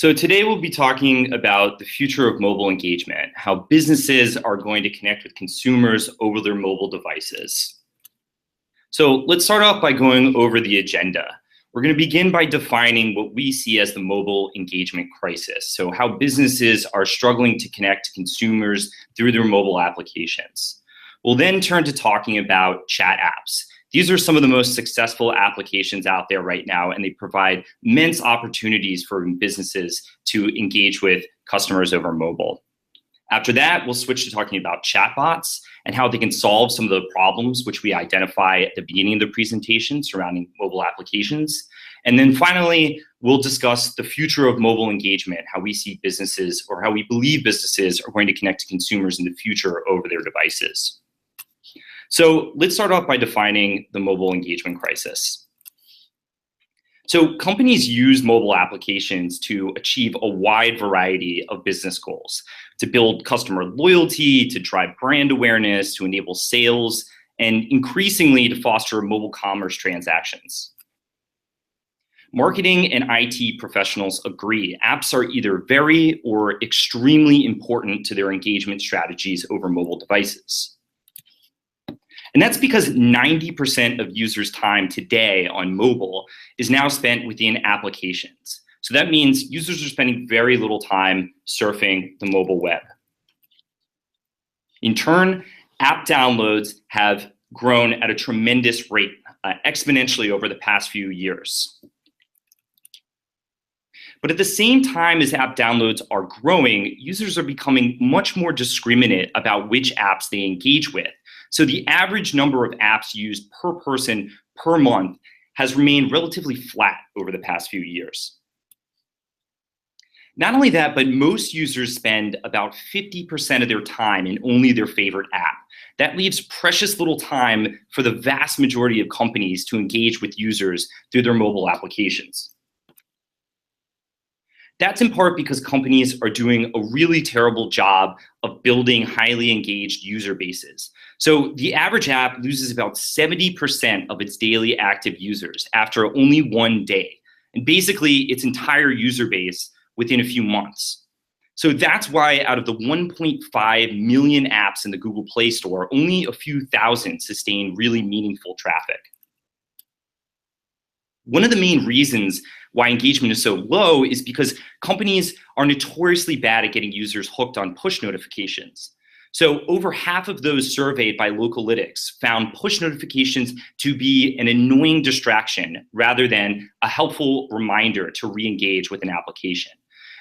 So today we'll be talking about the future of mobile engagement, how businesses are going to connect with consumers over their mobile devices. So let's start off by going over the agenda. We're going to begin by defining what we see as the mobile engagement crisis. So how businesses are struggling to connect to consumers through their mobile applications. We'll then turn to talking about chat apps. These are some of the most successful applications out there right now, and they provide immense opportunities for businesses to engage with customers over mobile. After that, we'll switch to talking about chatbots and how they can solve some of the problems which we identify at the beginning of the presentation surrounding mobile applications. And then finally, we'll discuss the future of mobile engagement, how we see businesses or how we believe businesses are going to connect to consumers in the future over their devices. So let's start off by defining the mobile engagement crisis. So companies use mobile applications to achieve a wide variety of business goals, to build customer loyalty, to drive brand awareness, to enable sales, and increasingly to foster mobile commerce transactions. Marketing and IT professionals agree apps are either very or extremely important to their engagement strategies over mobile devices. And that's because 90% of users' time today on mobile is now spent within applications. So that means users are spending very little time surfing the mobile web. In turn, app downloads have grown at a tremendous rate, exponentially over the past few years. But at the same time as app downloads are growing, users are becoming much more discriminate about which apps they engage with. So the average number of apps used per person per month has remained relatively flat over the past few years. Not only that, but most users spend about 50% of their time in only their favorite app. That leaves precious little time for the vast majority of companies to engage with users through their mobile applications. That's in part because companies are doing a really terrible job of building highly engaged user bases. So the average app loses about 70% of its daily active users after only one day, and basically its entire user base within a few months. So that's why out of the 1.5 million apps in the Google Play Store, only a few thousand sustain really meaningful traffic. One of the main reasons why engagement is so low is because companies are notoriously bad at getting users hooked on push notifications. So over half of those surveyed by Localytics found push notifications to be an annoying distraction rather than a helpful reminder to re-engage with an application.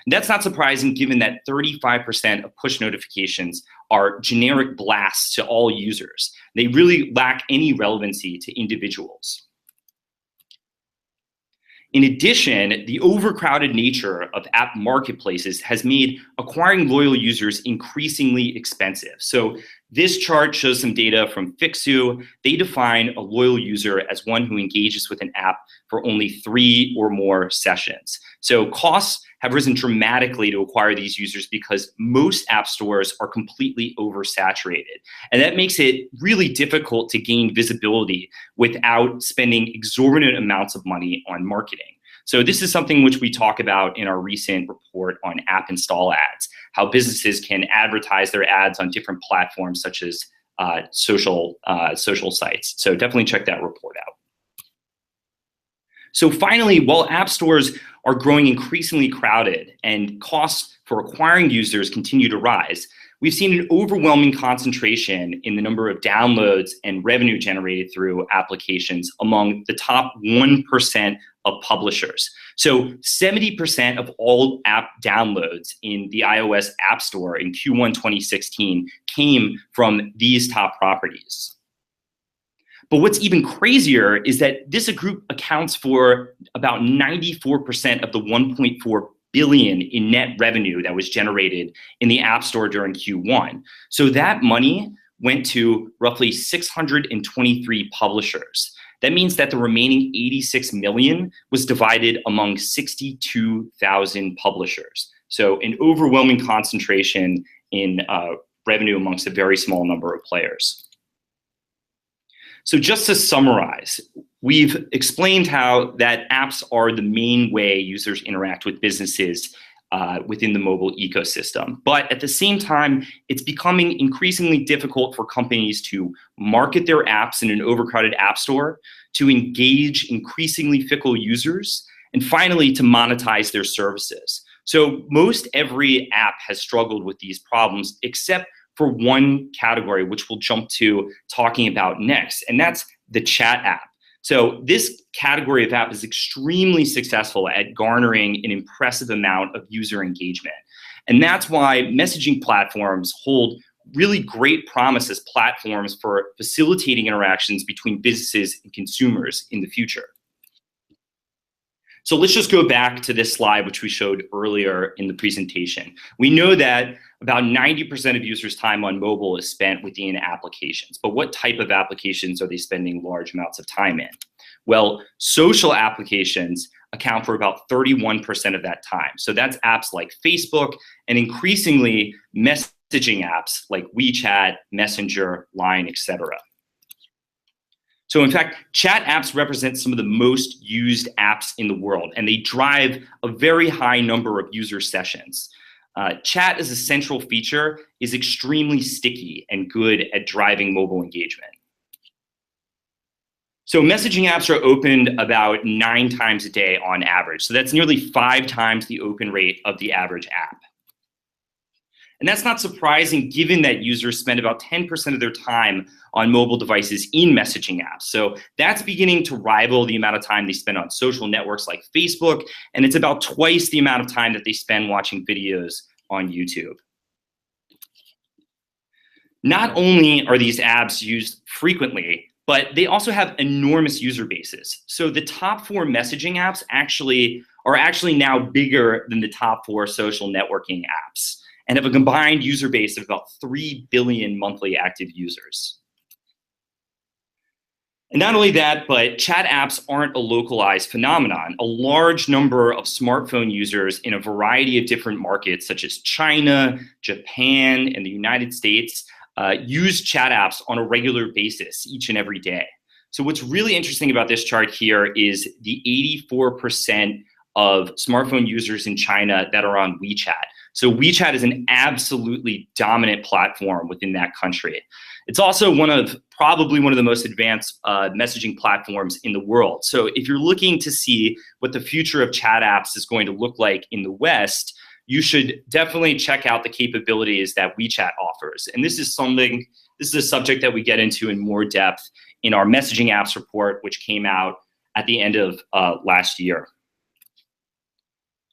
And that's not surprising given that 35% of push notifications are generic blasts to all users. They really lack any relevancy to individuals. In addition, the overcrowded nature of app marketplaces has made acquiring loyal users increasingly expensive. So this chart shows some data from Fixu. They define a loyal user as one who engages with an app for only 3 or more sessions. So costs have risen dramatically to acquire these users because most app stores are completely oversaturated. And that makes it really difficult to gain visibility without spending exorbitant amounts of money on marketing. So this is something which we talk about in our recent report on app install ads, how businesses can advertise their ads on different platforms such as social sites. So definitely check that report out. So finally, while app stores are growing increasingly crowded and costs for acquiring users continue to rise, we've seen an overwhelming concentration in the number of downloads and revenue generated through applications among the top 1% of publishers. So 70% of all app downloads in the iOS App Store in Q1 2016 came from these top properties. But what's even crazier is that this group accounts for about 94% of the 1.4 billion in net revenue that was generated in the App Store during Q1. So that money went to roughly 623 publishers. That means that the remaining 86 million was divided among 62,000 publishers. So an overwhelming concentration in revenue amongst a very small number of players. So just to summarize, we've explained how that apps are the main way users interact with businesses within the mobile ecosystem. But at the same time, it's becoming increasingly difficult for companies to market their apps in an overcrowded app store, to engage increasingly fickle users, and finally, to monetize their services. So most every app has struggled with these problems, except for one category, which we'll jump to talking about next, and that's the chat app. So this category of app is extremely successful at garnering an impressive amount of user engagement. And that's why messaging platforms hold really great promise as platforms for facilitating interactions between businesses and consumers in the future. So let's just go back to this slide, which we showed earlier in the presentation. We know that about 90% of users' time on mobile is spent within applications. But what type of applications are they spending large amounts of time in? Well, social applications account for about 31% of that time. So that's apps like Facebook and increasingly messaging apps like WeChat, Messenger, Line, etc. So in fact, chat apps represent some of the most used apps in the world, and they drive a very high number of user sessions. Chat as a central feature is extremely sticky and good at driving mobile engagement. So messaging apps are opened about 9 times a day on average. So that's nearly 5 times the open rate of the average app. And that's not surprising given that users spend about 10% of their time on mobile devices in messaging apps. So that's beginning to rival the amount of time they spend on social networks like Facebook, and it's about twice the amount of time that they spend watching videos on YouTube. Not only are these apps used frequently, but they also have enormous user bases. So the top 4 messaging apps are actually now bigger than the top 4 social networking apps, and have a combined user base of about 3 billion monthly active users. And not only that, but chat apps aren't a localized phenomenon. A large number of smartphone users in a variety of different markets, such as China, Japan, and the United States, use chat apps on a regular basis each and every day. So what's really interesting about this chart here is the 84% of smartphone users in China that are on WeChat. So WeChat is an absolutely dominant platform within that country. It's also probably one of the most advanced messaging platforms in the world. So if you're looking to see what the future of chat apps is going to look like in the West, you should definitely check out the capabilities that WeChat offers. And this is a subject that we get into in more depth in our messaging apps report, which came out at the end of last year.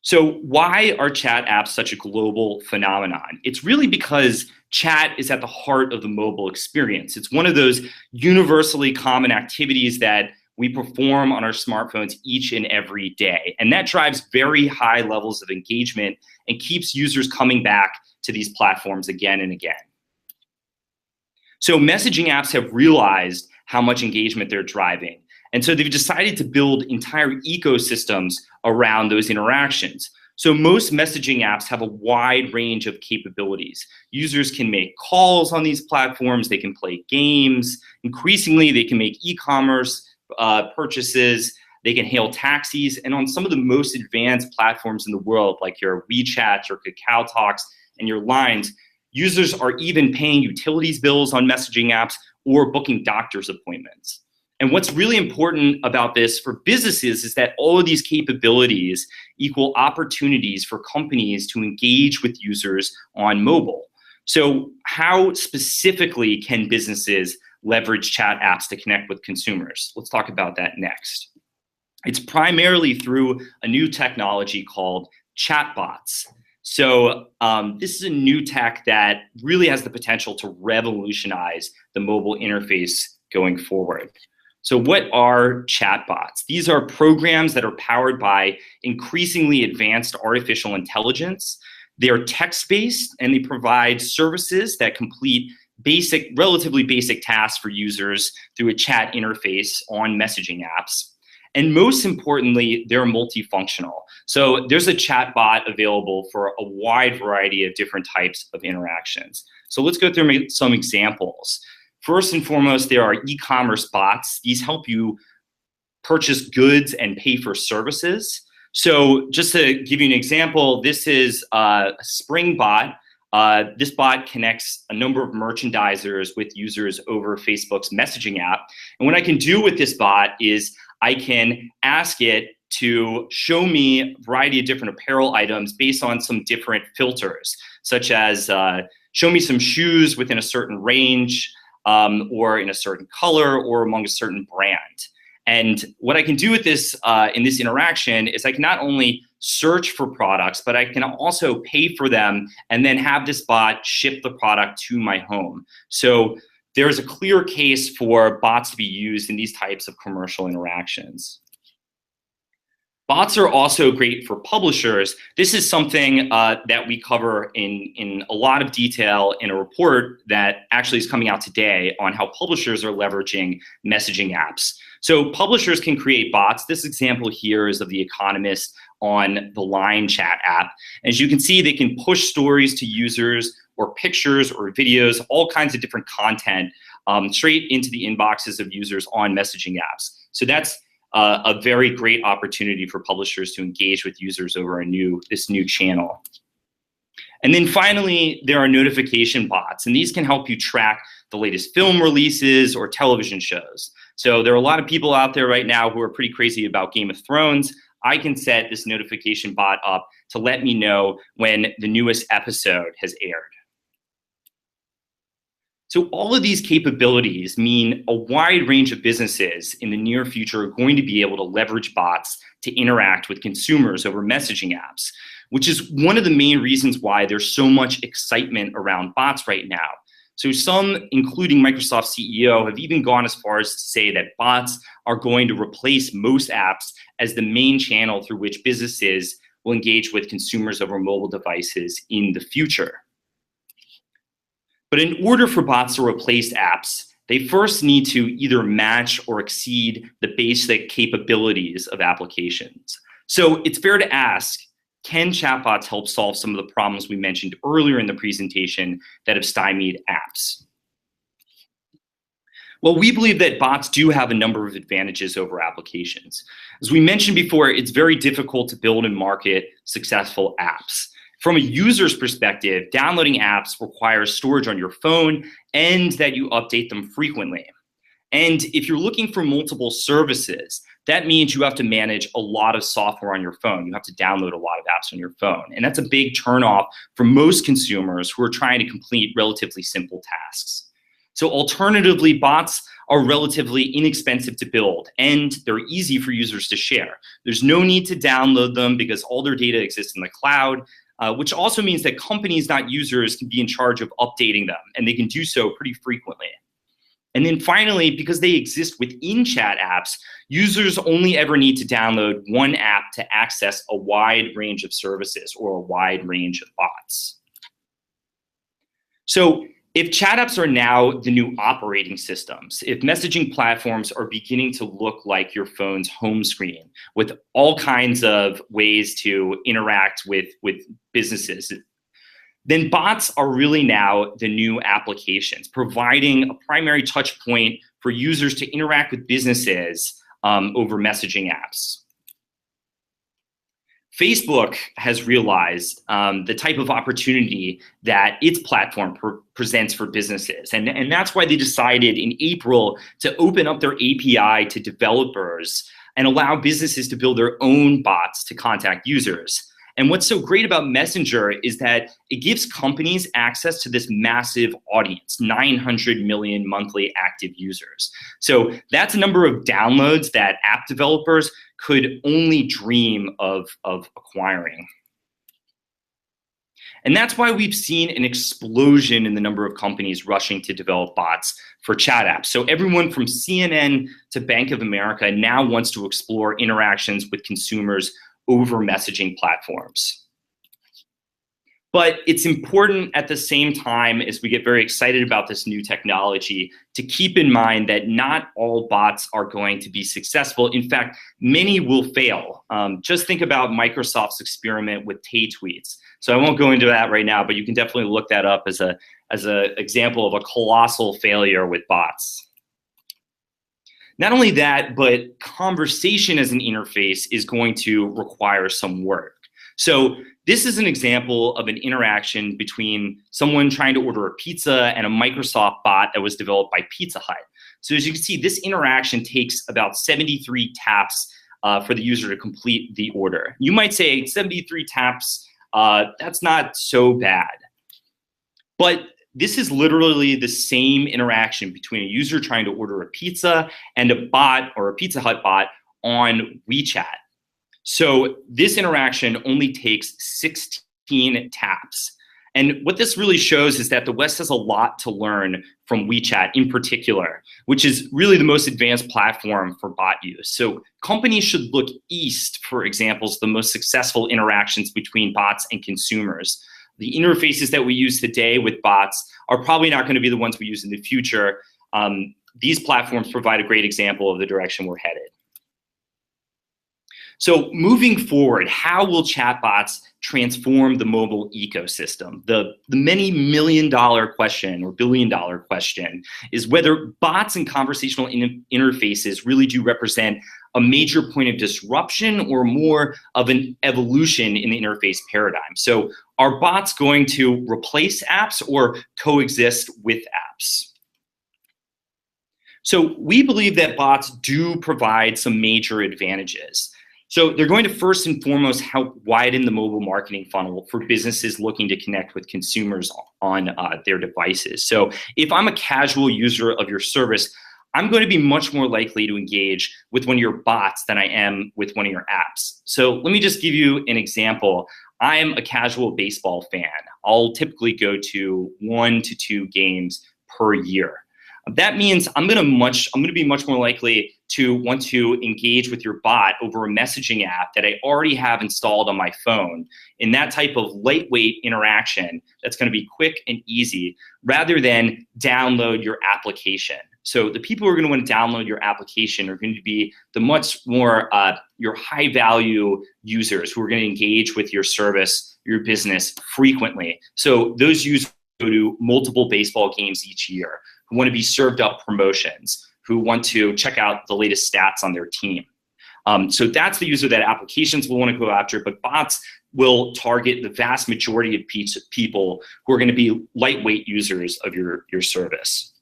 So why are chat apps such a global phenomenon? It's really because chat is at the heart of the mobile experience. It's one of those universally common activities that we perform on our smartphones each and every day. And that drives very high levels of engagement and keeps users coming back to these platforms again and again. So messaging apps have realized how much engagement they're driving. And so they've decided to build entire ecosystems around those interactions. So most messaging apps have a wide range of capabilities. Users can make calls on these platforms, they can play games, increasingly they can make e-commerce purchases, they can hail taxis, and on some of the most advanced platforms in the world, like your WeChat, your Kakao Talks, and your Lines, users are even paying utilities bills on messaging apps or booking doctor's appointments. And what's really important about this for businesses is that all of these capabilities equal opportunities for companies to engage with users on mobile. So how specifically can businesses leverage chat apps to connect with consumers? Let's talk about that next. It's primarily through a new technology called chatbots. So this is a new tech that really has the potential to revolutionize the mobile interface going forward. So what are chatbots? These are programs that are powered by increasingly advanced artificial intelligence. They're text-based and they provide services that complete relatively basic tasks for users through a chat interface on messaging apps. And most importantly, they're multifunctional. So there's a chatbot available for a wide variety of different types of interactions. So let's go through some examples. First and foremost, there are e-commerce bots. These help you purchase goods and pay for services. So just to give you an example, this is a Spring bot. This bot connects a number of merchandisers with users over Facebook's messaging app. And what I can do with this bot is I can ask it to show me a variety of different apparel items based on some different filters, such as show me some shoes within a certain range, or in a certain color, or among a certain brand. And what I can do with this in this interaction is I can not only search for products, but I can also pay for them and then have this bot ship the product to my home. So there's a clear case for bots to be used in these types of commercial interactions. Bots are also great for publishers. This is something that we cover in a lot of detail in a report that actually is coming out today on how publishers are leveraging messaging apps. So publishers can create bots. This example here is of The Economist on the Line chat app. As you can see, they can push stories to users or pictures or videos, all kinds of different content straight into the inboxes of users on messaging apps. So that's a very great opportunity for publishers to engage with users over this new channel. And then finally, there are notification bots, and these can help you track the latest film releases or television shows. So there are a lot of people out there right now who are pretty crazy about Game of Thrones. I can set this notification bot up to let me know when the newest episode has aired. So all of these capabilities mean a wide range of businesses in the near future are going to be able to leverage bots to interact with consumers over messaging apps, which is one of the main reasons why there's so much excitement around bots right now. So some, including Microsoft CEO, have even gone as far as to say that bots are going to replace most apps as the main channel through which businesses will engage with consumers over mobile devices in the future. But in order for bots to replace apps, they first need to either match or exceed the basic capabilities of applications. So it's fair to ask, can chatbots help solve some of the problems we mentioned earlier in the presentation that have stymied apps? Well, we believe that bots do have a number of advantages over applications. As we mentioned before, it's very difficult to build and market successful apps. From a user's perspective, downloading apps requires storage on your phone and that you update them frequently. And if you're looking for multiple services, that means you have to manage a lot of software on your phone. You have to download a lot of apps on your phone. And that's a big turnoff for most consumers who are trying to complete relatively simple tasks. So alternatively, bots are relatively inexpensive to build and they're easy for users to share. There's no need to download them because all their data exists in the cloud. Which also means that companies, not users, can be in charge of updating them, and they can do so pretty frequently. And then finally, because they exist within chat apps, users only ever need to download one app to access a wide range of services or a wide range of bots. So if chat apps are now the new operating systems, if messaging platforms are beginning to look like your phone's home screen with all kinds of ways to interact with businesses, then bots are really now the new applications, providing a primary touch point for users to interact with businesses over messaging apps. Facebook has realized the type of opportunity that its platform presents for businesses. And that's why they decided in April to open up their API to developers and allow businesses to build their own bots to contact users. And what's so great about Messenger is that it gives companies access to this massive audience, 900 million monthly active users. So that's a number of downloads that app developers could only dream of acquiring. And that's why we've seen an explosion in the number of companies rushing to develop bots for chat apps. So everyone from CNN to Bank of America now wants to explore interactions with consumers over messaging platforms. But it's important at the same time, as we get very excited about this new technology, to keep in mind that not all bots are going to be successful. In fact, many will fail. Just think about Microsoft's experiment with Tay tweets. So I won't go into that right now, but you can definitely look that up as an example of a colossal failure with bots. Not only that, but conversation as an interface is going to require some work. So this is an example of an interaction between someone trying to order a pizza and a Microsoft bot that was developed by Pizza Hut. So as you can see, this interaction takes about 73 taps for the user to complete the order. You might say 73 taps, that's not so bad. But this is literally the same interaction between a user trying to order a pizza and a bot or a Pizza Hut bot on WeChat. So this interaction only takes 16 taps. And what this really shows is that the West has a lot to learn from WeChat in particular, which is really the most advanced platform for bot use. So companies should look east for examples of the most successful interactions between bots and consumers. The interfaces that we use today with bots are probably not going to be the ones we use in the future. These platforms provide a great example of the direction we're headed. So moving forward, how will chatbots transform the mobile ecosystem? The many million-dollar question or billion-dollar question is whether bots and conversational interfaces really do represent a major point of disruption or more of an evolution in the interface paradigm. So are bots going to replace apps or coexist with apps? So we believe that bots do provide some major advantages. So they're going to first and foremost help widen the mobile marketing funnel for businesses looking to connect with consumers on their devices. So if I'm a casual user of your service, I'm going to be much more likely to engage with one of your bots than I am with one of your apps. So let me just give you an example. I am a casual baseball fan. I'll typically go to 1 to 2 games per year. That means I'm going to be much more likely to want to engage with your bot over a messaging app that I already have installed on my phone in that type of lightweight interaction that's going to be quick and easy rather than download your application. So the people who are going to want to download your application are going to be the much more your high value users who are going to engage with your service, your business frequently. So those users go to multiple baseball games each year, who want to be served up promotions, who want to check out the latest stats on their team. So that's the user that applications will want to go after, but bots will target the vast majority of people who are going to be lightweight users of your service.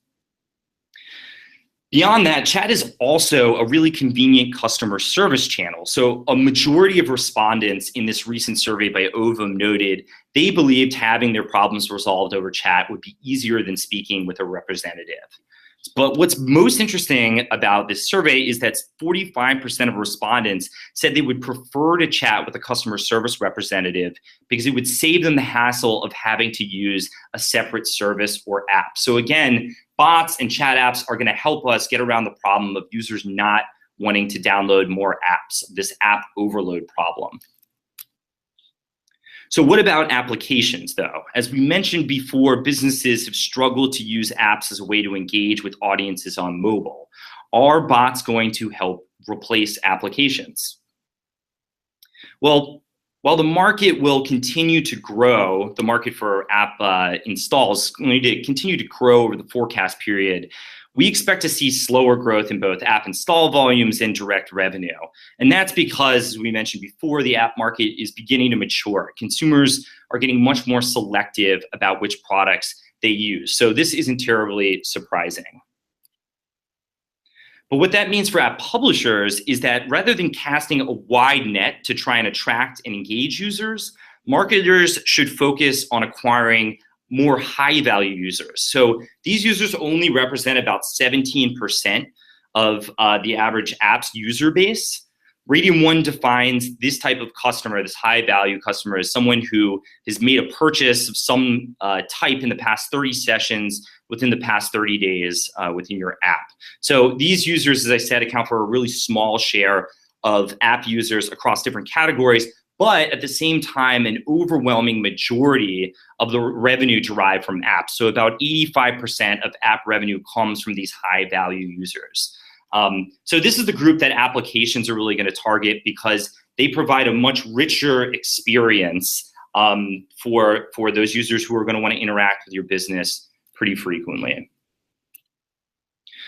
Beyond that, chat is also a really convenient customer service channel. So a majority of respondents in this recent survey by Ovum noted they believed having their problems resolved over chat would be easier than speaking with a representative. But what's most interesting about this survey is that 45% of respondents said they would prefer to chat with a customer service representative because it would save them the hassle of having to use a separate service or app. So again, bots and chat apps are going to help us get around the problem of users not wanting to download more apps, this app overload problem. So what about applications, though? As we mentioned before, businesses have struggled to use apps as a way to engage with audiences on mobile. Are bots going to help replace applications? Well, while the market will continue to grow, the market for app installs is going to continue to grow over the forecast period, we expect to see slower growth in both app install volumes and direct revenue. And that's because, as we mentioned before, the app market is beginning to mature. Consumers are getting much more selective about which products they use. So this isn't terribly surprising. But what that means for app publishers is that rather than casting a wide net to try and attract and engage users, marketers should focus on acquiring more high-value users. So these users only represent about 17% of the average app's user base. Radium1 defines this type of customer, this high-value customer, as someone who has made a purchase of some type in the past 30 sessions within the past 30 days within your app. So these users, as I said, account for a really small share of app users across different categories, but at the same time, an overwhelming majority of the revenue derived from apps. So about 85% of app revenue comes from these high value users. So this is the group that applications are really going to target because they provide a much richer experience for those users who are going to want to interact with your business pretty frequently.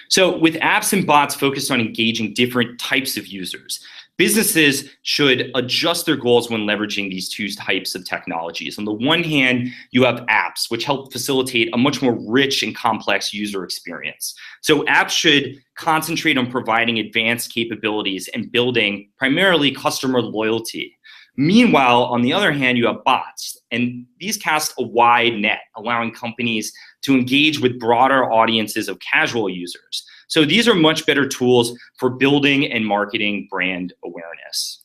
So with apps and bots focused on engaging different types of users, businesses should adjust their goals when leveraging these two types of technologies. On the one hand, you have apps, which help facilitate a much more rich and complex user experience. So apps should concentrate on providing advanced capabilities and building primarily customer loyalty. Meanwhile, on the other hand, you have bots, and these cast a wide net, allowing companies to engage with broader audiences of casual users. So these are much better tools for building and marketing brand awareness.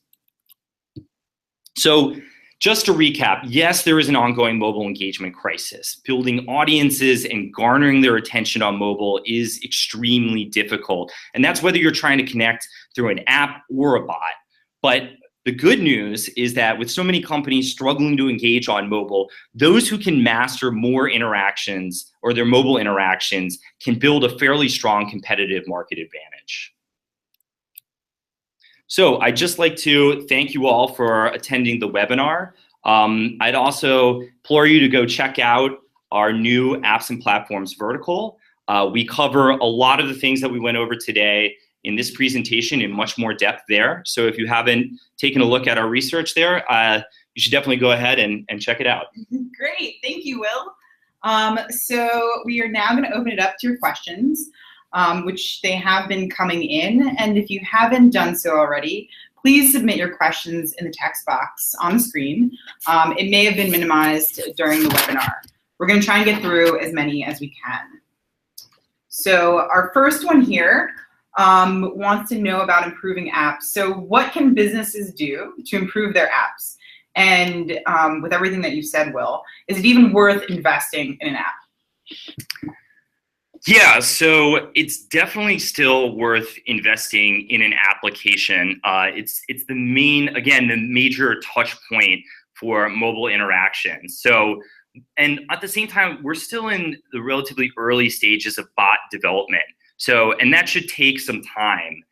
So just to recap, yes, there is an ongoing mobile engagement crisis. Building audiences and garnering their attention on mobile is extremely difficult. And that's whether you're trying to connect through an app or a bot. But the good news is that with so many companies struggling to engage on mobile, those who can master more interactions or their mobile interactions can build a fairly strong competitive market advantage. So I'd just like to thank you all for attending the webinar. I'd also implore you to go check out our new apps and platforms vertical. We cover a lot of the things that we went over today in this presentation in much more depth there. So if you haven't taken a look at our research there, you should definitely go ahead and check it out. Great, thank you, Will. So we are now gonna open it up to your questions, which they have been coming in. And if you haven't done so already, please submit your questions in the text box on the screen. It may have been minimized during the webinar. We're gonna try and get through as many as we can. So our first one here, wants to know about improving apps. So what can businesses do to improve their apps? And with everything that you said, Will, is it even worth investing in an app? Yeah, so it's definitely still worth investing in an application. It's the major touch point for mobile interaction. So, and at the same time, we're still in the relatively early stages of bot development. So, and that should take some time.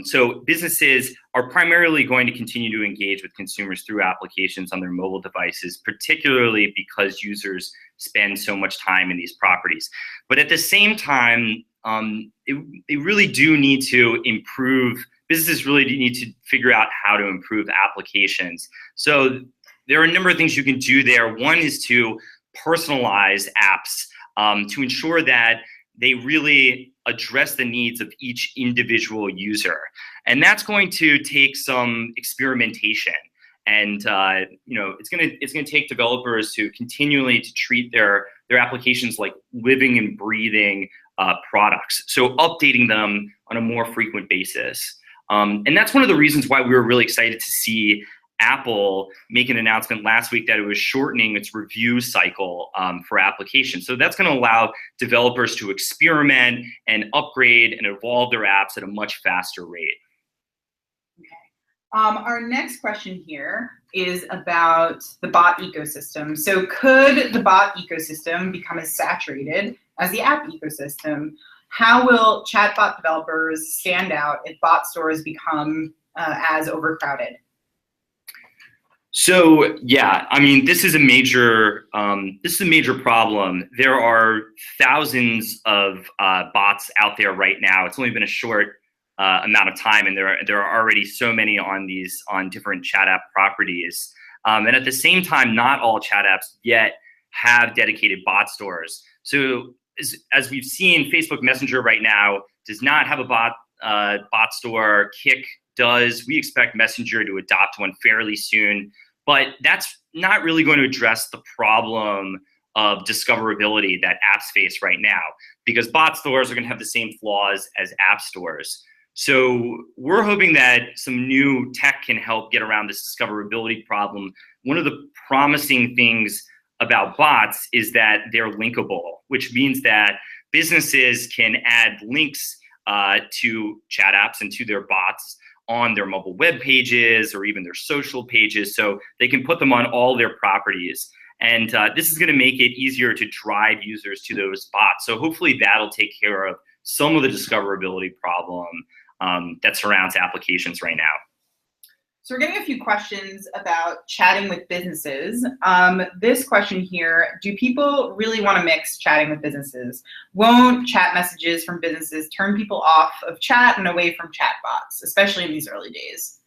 So businesses are primarily going to continue to engage with consumers through applications on their mobile devices, particularly because users spend so much time in these properties. But at the same time, they really do need to improve, businesses really do need to figure out how to improve applications. So there are a number of things you can do there. One is to personalize apps to ensure that they really address the needs of each individual user. And that's going to take some experimentation. And it's gonna take developers to continually to treat their applications like living and breathing products. So updating them on a more frequent basis. And that's one of the reasons why we were really excited to see Apple make an announcement last week that it was shortening its review cycle for applications. So that's going to allow developers to experiment and upgrade and evolve their apps at a much faster rate. Okay. Our next question here is about the bot ecosystem. So could the bot ecosystem become as saturated as the app ecosystem? How will chatbot developers stand out if bot stores become as overcrowded? So yeah, I mean, this is a major problem. There are thousands of bots out there right now. It's only been a short amount of time, and there are already so many on different chat app properties. And at the same time, not all chat apps yet have dedicated bot stores. So as we've seen, Facebook Messenger right now does not have a bot store. Kik does. We expect Messenger to adopt one fairly soon. But that's not really going to address the problem of discoverability that apps face right now, because bot stores are going to have the same flaws as app stores. So we're hoping that some new tech can help get around this discoverability problem. One of the promising things about bots is that they're linkable, which means that businesses can add links to chat apps and to their bots on their mobile web pages or even their social pages, so they can put them on all their properties. And this is going to make it easier to drive users to those bots. So hopefully that'll take care of some of the discoverability problem that surrounds applications right now. So we're getting a few questions about chatting with businesses. This question here, do people really want to mix chatting with businesses? Won't chat messages from businesses turn people off of chat and away from chatbots, especially in these early days?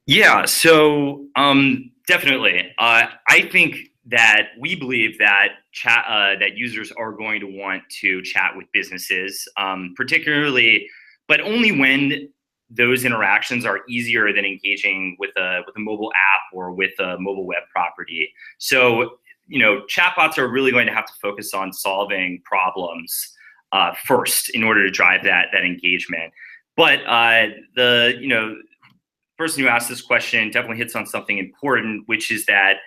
Yeah, so definitely. I think that we believe that that users are going to want to chat with businesses, particularly, but only when those interactions are easier than engaging with a mobile app or with a mobile web property. So, chatbots are really going to have to focus on solving problems first in order to drive that engagement. But the person who asked this question definitely hits on something important, which is that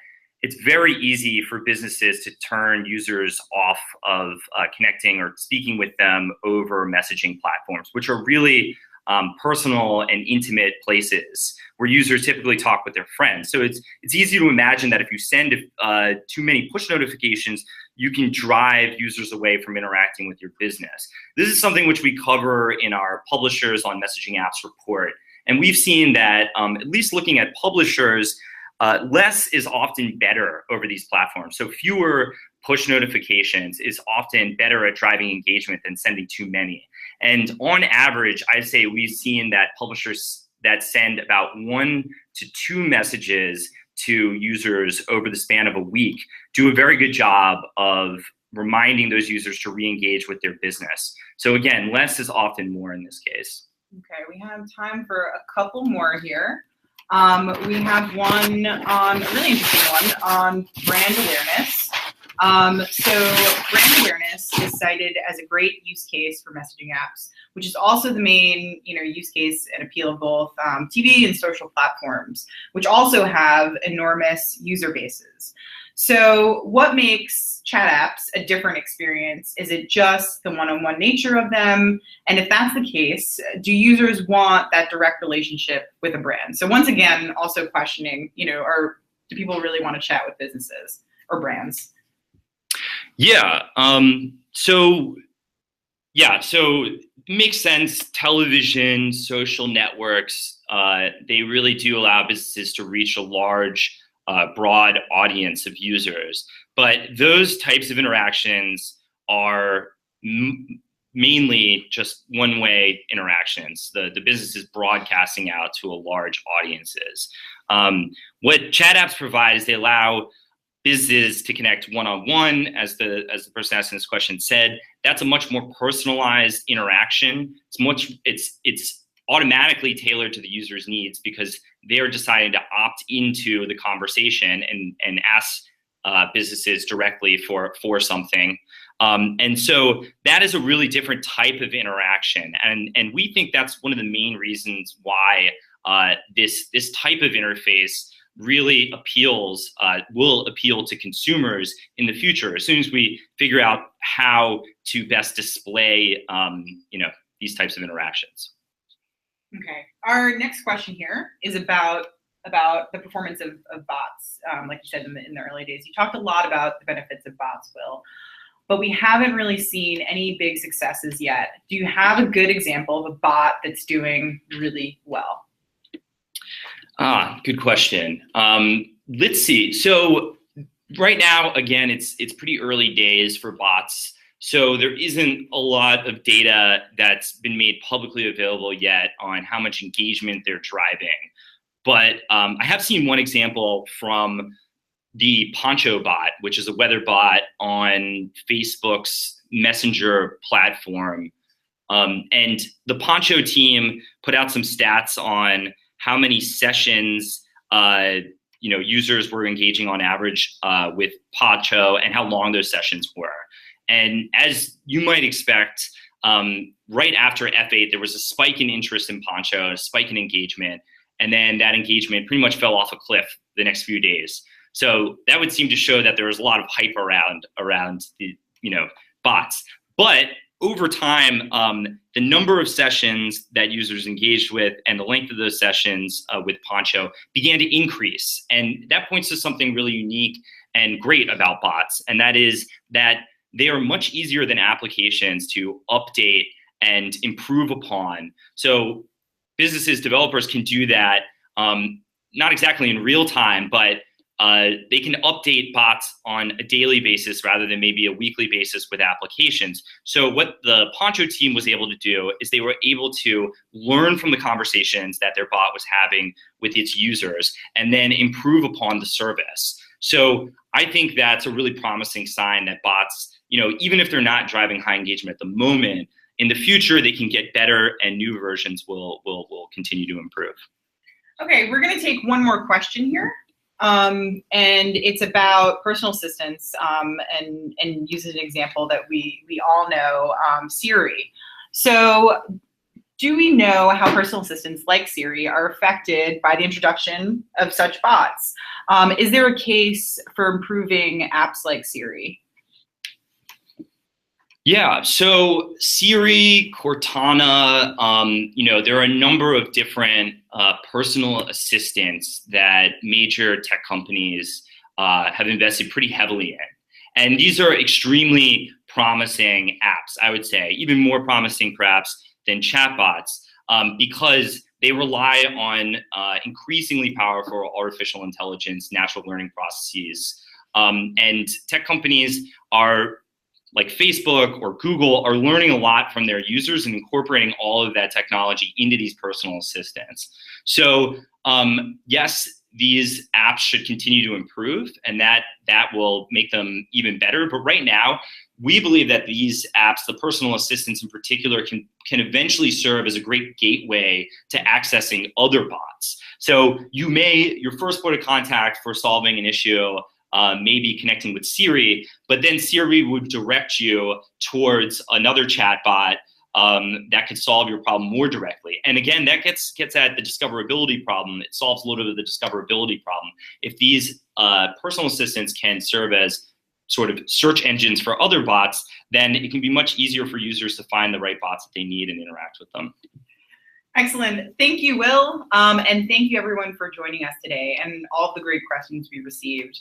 it's very easy for businesses to turn users off of connecting or speaking with them over messaging platforms, which are really personal and intimate places where users typically talk with their friends. So it's easy to imagine that if you send too many push notifications, you can drive users away from interacting with your business. This is something which we cover in our Publishers on Messaging Apps report. And we've seen that, at least looking at publishers, less is often better over these platforms. So fewer push notifications is often better at driving engagement than sending too many. And on average, I'd say we've seen that publishers that send about 1 to 2 messages to users over the span of a week do a very good job of reminding those users to re-engage with their business. So again, less is often more in this case. Okay, we have time for a couple more here. We have one on, a really interesting one, on brand awareness. So brand awareness is cited as a great use case for messaging apps, which is also the main use case and appeal of both TV and social platforms, which also have enormous user bases. So what makes chat apps a different experience? Is it just the one-on-one nature of them? And if that's the case, do users want that direct relationship with a brand? So once again, also questioning, do people really want to chat with businesses or brands? Yeah. So it makes sense. Television, social networks, they really do allow businesses to reach a large, broad audience of users. But those types of interactions are mainly just one-way interactions. The business is broadcasting out to a large audiences. What chat apps provide is they allow businesses to connect one-on-one, as the person asking this question said. That's a much more personalized interaction. It's automatically tailored to the user's needs because they're deciding to opt into the conversation and ask businesses directly for something. And so that is a really different type of interaction. And we think that's one of the main reasons why this type of interface really will appeal to consumers in the future, as soon as we figure out how to best display these types of interactions. Okay, our next question here is about the performance of bots. Like you said in the early days, you talked a lot about the benefits of bots, Will, but we haven't really seen any big successes yet. Do you have a good example of a bot that's doing really well? Good question. Let's see. So right now, again, it's pretty early days for bots. So there isn't a lot of data that's been made publicly available yet on how much engagement they're driving. But I have seen one example from the Poncho bot, which is a weather bot on Facebook's Messenger platform. And the Poncho team put out some stats on how many sessions users were engaging on average with Poncho and how long those sessions were. And as you might expect, right after F8, there was a spike in interest in Poncho, a spike in engagement, and then that engagement pretty much fell off a cliff the next few days. So that would seem to show that there was a lot of hype around the bots. But over time, the number of sessions that users engaged with and the length of those sessions with Poncho began to increase. And that points to something really unique and great about bots, and that is that they are much easier than applications to update and improve upon. So businesses, developers can do that, not exactly in real time, but they can update bots on a daily basis rather than maybe a weekly basis with applications. So what the Poncho team was able to do is they were able to learn from the conversations that their bot was having with its users and then improve upon the service. So I think that's a really promising sign that bots, even if they're not driving high engagement at the moment, in the future they can get better and new versions will continue to improve. Okay, we're going to take one more question here. And it's about personal assistants, and use an example that we all know, Siri. So do we know how personal assistants like Siri are affected by the introduction of such bots? Is there a case for improving apps like Siri? Yeah, so Siri, Cortana, there are a number of different personal assistants that major tech companies have invested pretty heavily in. And these are extremely promising apps, I would say, even more promising perhaps than chatbots, because they rely on increasingly powerful artificial intelligence, natural learning processes. And tech companies are, like Facebook or Google, are learning a lot from their users and incorporating all of that technology into these personal assistants. So yes, these apps should continue to improve, and that will make them even better. But right now, we believe that these apps, the personal assistants in particular, can eventually serve as a great gateway to accessing other bots. So your first point of contact for solving an issue maybe connecting with Siri, but then Siri would direct you towards another chatbot that could solve your problem more directly. And again, that gets at the discoverability problem. It solves a little bit of the discoverability problem. If these personal assistants can serve as sort of search engines for other bots, then it can be much easier for users to find the right bots that they need and interact with them. Excellent. Thank you, Will. And thank you everyone for joining us today and all of the great questions we received.